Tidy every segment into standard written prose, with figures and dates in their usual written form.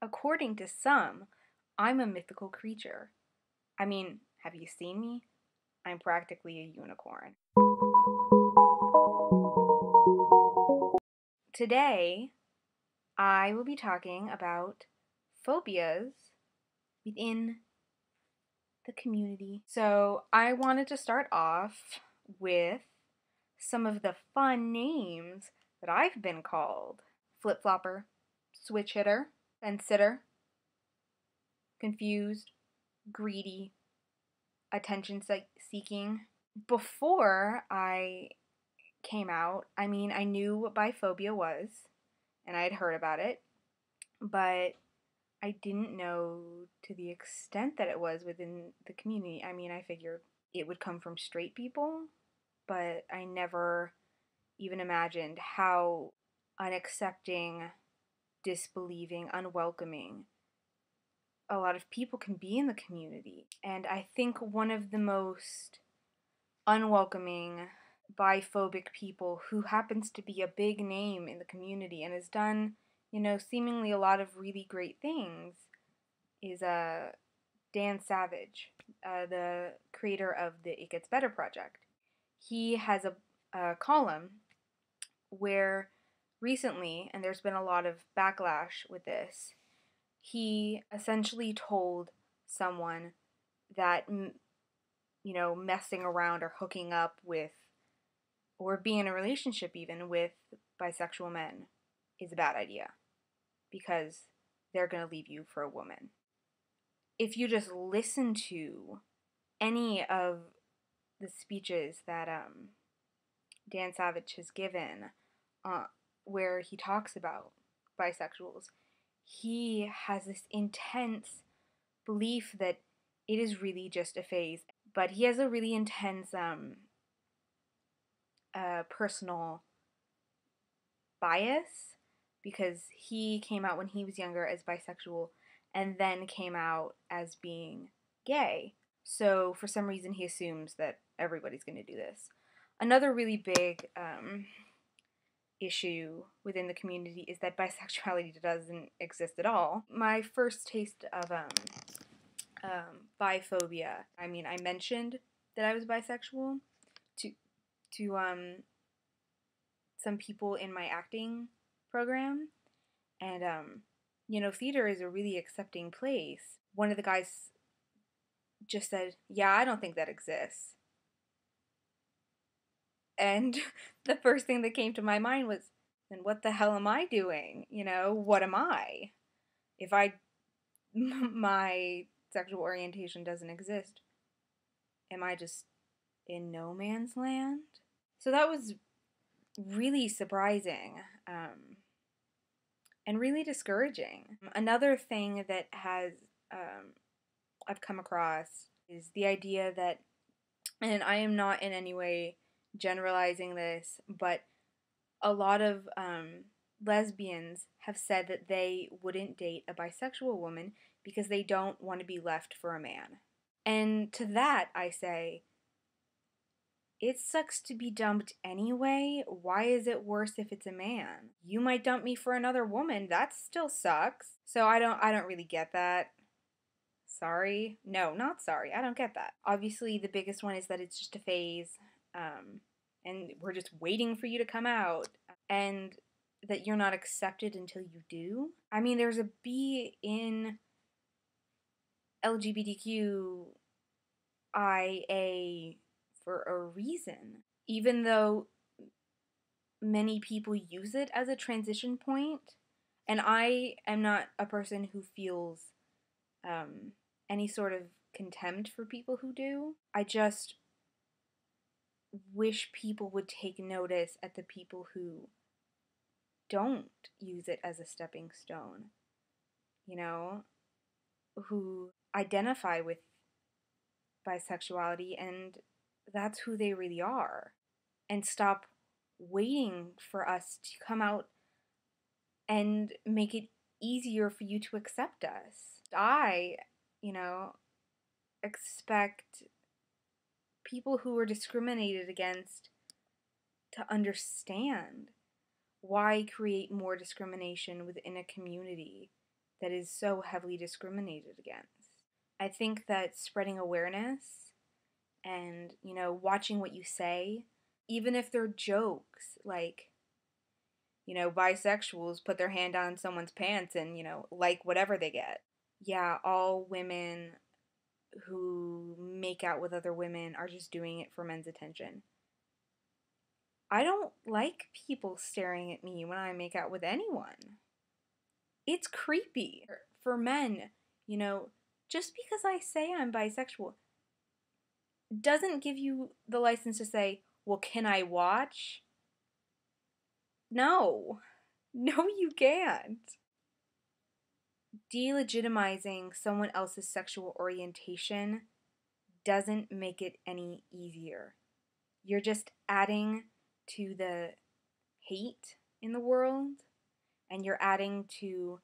According to some, I'm a mythical creature. I mean, have you seen me? I'm practically a unicorn. Today, I will be talking about phobias within the community. So, I wanted to start off with some of the fun names that I've been called: flip flopper, switch hitter, fence sitter, confused, greedy, attention seeking. Before I came out, I mean, I knew what biphobia was and I had heard about it, but I didn't know to the extent that it was within the community. I mean, I figured it would come from straight people, but I never even imagined how unaccepting, disbelieving, unwelcoming a lot of people can be in the community. And I think one of the most unwelcoming, biphobic people who happens to be a big name in the community and has done, seemingly a lot of really great things is Dan Savage, the creator of the It Gets Better project. He has a column where recently, and there's been a lot of backlash with this, he essentially told someone that, messing around or hooking up with, or being in a relationship even with bisexual men is a bad idea because they're going to leave you for a woman. If you just listen to any of the speeches that Dan Savage has given, where he talks about bisexuals, he has this intense belief that it is really just a phase. But he has a really intense personal bias because he came out when he was younger as bisexual and then came out as being gay. So for some reason he assumes that everybody's going to do this. Another really big issue within the community is that bisexuality doesn't exist at all. My first taste of biphobia, I mean, I mentioned that I was bisexual to some people in my acting program, and theater is a really accepting place. One of the guys just said, "Yeah, I don't think that exists." And the first thing that came to my mind was, then what the hell am I doing? What am I? If my sexual orientation doesn't exist, am I just in no man's land? So that was really surprising and really discouraging. Another thing that I've come across is the idea that, and I am not in any way generalizing this, but a lot of lesbians have said that they wouldn't date a bisexual woman because they don't want to be left for a man. And to that I say, it sucks to be dumped anyway. Why is it worse if it's a man? You might dump me for another woman. That still sucks. So I don't really get that. Sorry. No, not sorry. I don't get that. Obviously, the biggest one is that it's just a phase. And we're just waiting for you to come out. And that you're not accepted until you do. I mean, there's a B in LGBTQIA for a reason. Even though many people use it as a transition point, and I am not a person who feels any sort of contempt for people who do. I just wish people would take notice at the people who don't use it as a stepping stone, who identify with bisexuality and that's who they really are, and stop waiting for us to come out and make it easier for you to accept us. I, expect people who were discriminated against to understand why create more discrimination within a community that is so heavily discriminated against. I think that spreading awareness and, watching what you say, even if they're jokes, like, bisexuals put their hand on someone's pants and, like whatever they get. Yeah, all women who make out with other women are just doing it for men's attention. I don't like people staring at me when I make out with anyone. It's creepy. For men, just because I say I'm bisexual doesn't give you the license to say, well, can I watch? No. No, you can't. Delegitimizing someone else's sexual orientation doesn't make it any easier. You're just adding to the hate in the world, and you're adding to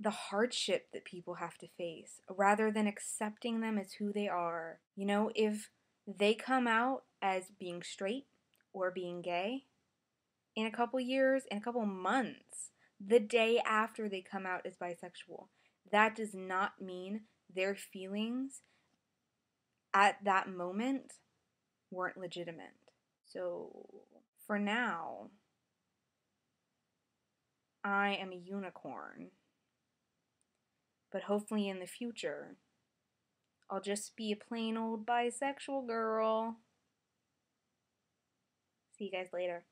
the hardship that people have to face rather than accepting them as who they are. If they come out as being straight or being gay in a couple years, in a couple months, the day after they come out as bisexual, that does not mean their feelings at that moment weren't legitimate. So for now, I am a unicorn. But hopefully in the future, I'll just be a plain old bisexual girl. See you guys later.